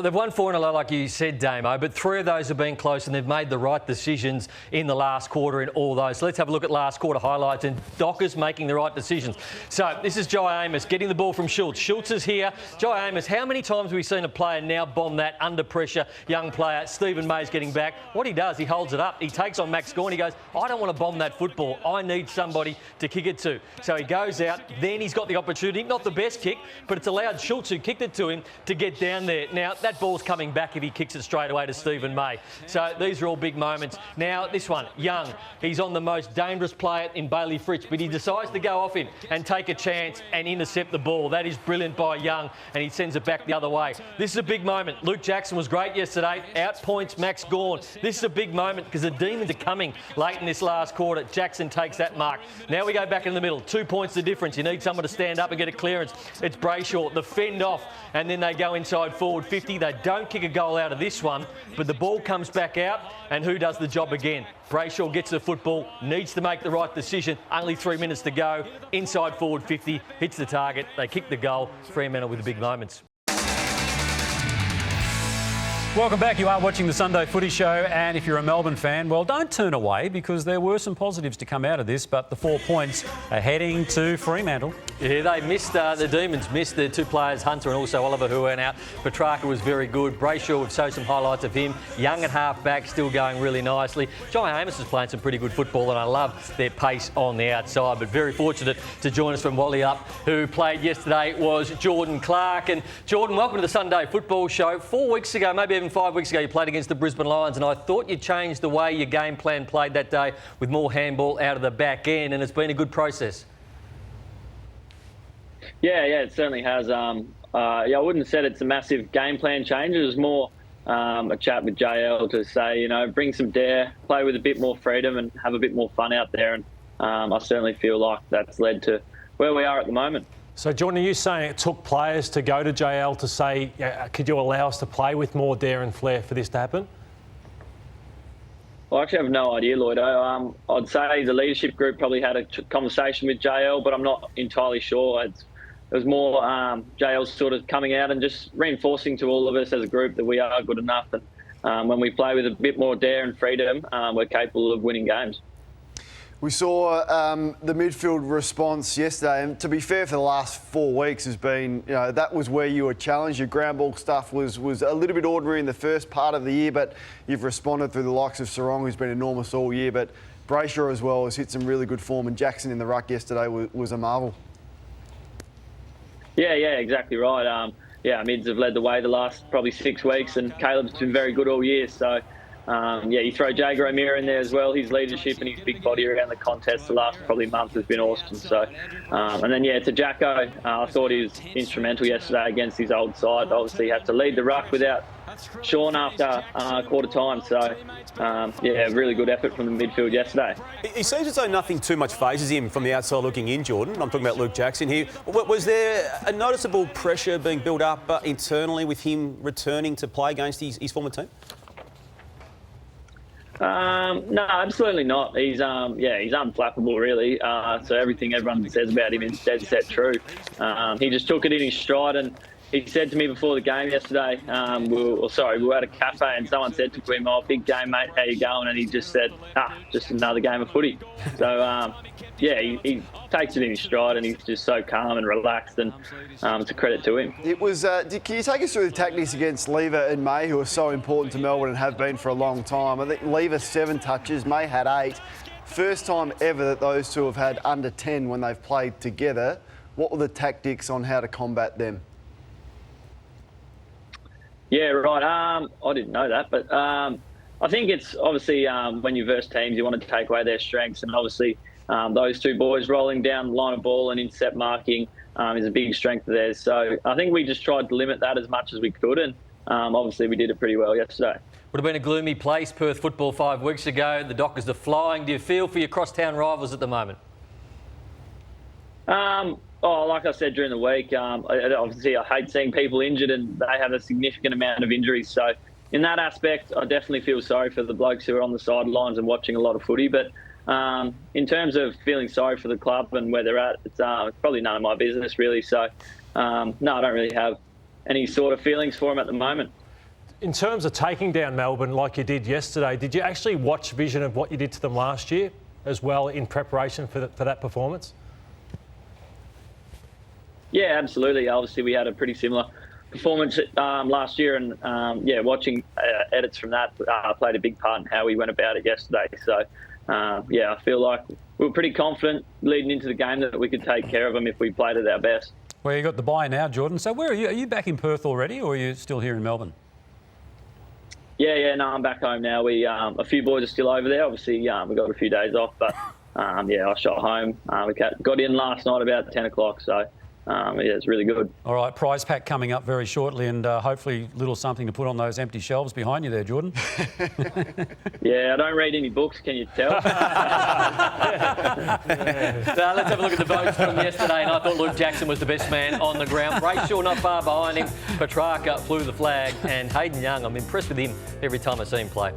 They've won 4 in a row, like you said, Damo, but 3 of those have been close and they've made the right decisions in the last quarter in all those. So let's have a look at last quarter highlights and Dockers making the right decisions. So this is Jai Amos getting the ball from Schultz. Schultz is here. Jai Amos, how many times have we seen a player now bomb that under pressure young player? Stephen May's getting back. What he does, he holds it up. He takes on Max Gawn. He goes, I don't want to bomb that football. I need somebody to kick it to. So he goes out. Then he's got the opportunity, not the best kick, but it's allowed Schultz, who kicked it to him, to get down there. Now, that ball's coming back if he kicks it straight away to Stephen May. So these are all big moments. Now, this one, Young. He's on the most dangerous player in Bailey Fritsch, but he decides to go off him and take a chance and intercept the ball. That is brilliant by Young, and he sends it back the other way. This is a big moment. Luke Jackson was great yesterday. Outpoints Max Gawn. This is a big moment because the Demons are coming late in this last quarter. Jackson takes that mark. Now we go back in the middle. 2 points the difference. You need someone to stand up and get a clearance. It's Brayshaw, the fend off, and then they go inside forward 50. They don't kick a goal out of this one, but the ball comes back out, and who does the job again? Brayshaw gets the football, needs to make the right decision. Only 3 minutes to go. Inside forward 50, hits the target. They kick the goal. Fremantle with the big moments. Welcome back. You are watching the Sunday Footy Show, and if you're a Melbourne fan, well, don't turn away because there were some positives to come out of this, but the 4 points are heading to Fremantle. Yeah, they missed, the Demons missed their 2 players, Hunter and also Oliver, who went out. Petrarca was very good. Brayshaw, we've shown some highlights of him. Young at half-back, still going really nicely. Jai Amos is playing some pretty good football, and I love their pace on the outside. But very fortunate to join us from Walyalup, who played yesterday, was Jordan Clark. And Jordan, welcome to the Sunday Football Show. 4 weeks ago, maybe even 5 weeks ago, you played against the Brisbane Lions, and I thought you changed the way your game plan played that day with more handball out of the back end, and it's been a good process. Yeah, it certainly has. I wouldn't have said it's a massive game plan change. It was more a chat with JL to say, bring some dare, play with a bit more freedom and have a bit more fun out there. And I certainly feel like that's led to where we are at the moment. So, Jordan, are you saying it took players to go to JL to say, could you allow us to play with more dare and flair for this to happen? Well, I actually have no idea, Lloydo. I'd say the leadership group probably had a conversation with JL, but I'm not entirely sure. It was more JL sort of coming out and just reinforcing to all of us as a group that we are good enough. And when we play with a bit more dare and freedom, we're capable of winning games. We saw the midfield response yesterday, and to be fair, for the last 4 weeks has been, that was where you were challenged. Your ground ball stuff was a little bit ordinary in the first part of the year, but you've responded through the likes of Sarong, who's been enormous all year, but Brayshaw as well has hit some really good form, and Jackson in the ruck yesterday was a marvel. Yeah, exactly right. Mids have led the way the last probably 6 weeks, and Caleb's been very good all year, so... you throw Jager O'Meara in there as well. His leadership and his big body around the contest the last probably month has been awesome. So, and then to Jacko, I thought he was instrumental yesterday against his old side. Obviously, he had to lead the ruck without Sean after quarter time. So, really good effort from the midfield yesterday. He seems as though nothing too much phases him from the outside looking in, Jordan. I'm talking about Luke Jackson here. Was there a noticeable pressure being built up internally with him returning to play against his former team? No, absolutely not. He's unflappable, really. So everything everyone says about him is dead set true. He just took it in his stride, and he said to me before the game yesterday, we were at a cafe and someone said to him, big game, mate, how you going? And he just said, just another game of footy. So, he takes it in his stride and he's just so calm and relaxed, and it's a credit to him. It was. Can you take us through the tactics against Lever and May, who are so important to Melbourne and have been for a long time? I think Lever 7 touches, May had 8. First time ever that those two have had under 10 when they've played together. What were the tactics on how to combat them? Yeah, right. I didn't know that, but I think it's obviously when you verse teams, you want to take away their strengths, and obviously those two boys rolling down the line of ball and intercept marking is a big strength of theirs. So I think we just tried to limit that as much as we could, and obviously we did it pretty well yesterday. Would have been a gloomy place, Perth football 5 weeks ago. The Dockers are flying. Do you feel for your crosstown rivals at the moment? Like I said during the week, obviously I hate seeing people injured, and they have a significant amount of injuries. So in that aspect, I definitely feel sorry for the blokes who are on the sidelines and watching a lot of footy. But in terms of feeling sorry for the club and where they're at, it's probably none of my business, really. So, no, I don't really have any sort of feelings for them at the moment. in terms of taking down Melbourne like you did yesterday, did you actually watch vision of what you did to them last year as well in preparation for that performance? Yeah, absolutely. Obviously, we had a pretty similar performance last year, and watching edits from that played a big part in how we went about it yesterday. So, I feel like we were pretty confident leading into the game that we could take care of them if we played at our best. Well, you got the bye now, Jordan. So where are you? Are you back in Perth already, or are you still here in Melbourne? No, I'm back home now. We a few boys are still over there. Obviously, we got a few days off, but I shot home. We got in last night about 10 o'clock, so it's really good. All right, prize pack coming up very shortly, and hopefully little something to put on those empty shelves behind you there, Jordan. Yeah, I don't read any books, can you tell? So let's have a look at the votes from yesterday, and I thought Luke Jackson was the best man on the ground. Brayshaw not far behind him. Petrarca flew the flag, and Hayden Young, I'm impressed with him every time I see him play.